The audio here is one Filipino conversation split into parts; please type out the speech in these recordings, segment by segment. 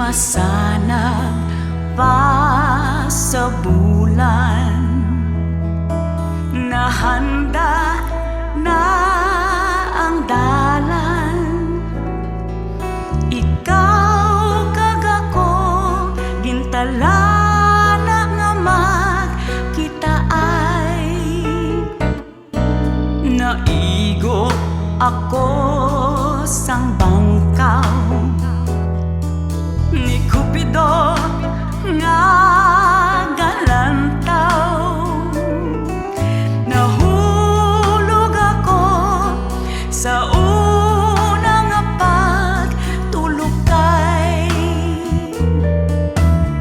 masanag pa sa bulan, na handa na ang dalan. Ikaw kag ako gintala na nga magkita ay naigo ako sang bangkaw ni Cupido nga galantaw. Nahulog ako sa unang pagtulog kay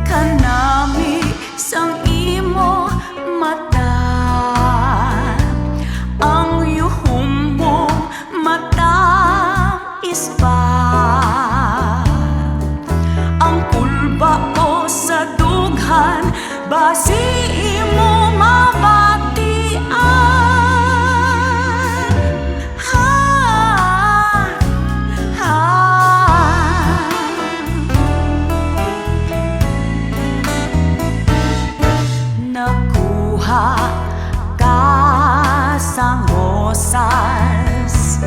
kanami sang imo mata. Ang yuhong mo matamis pa, ang kulba ko sa dughan basi imo mabatian. Nakuha ka sang rosas,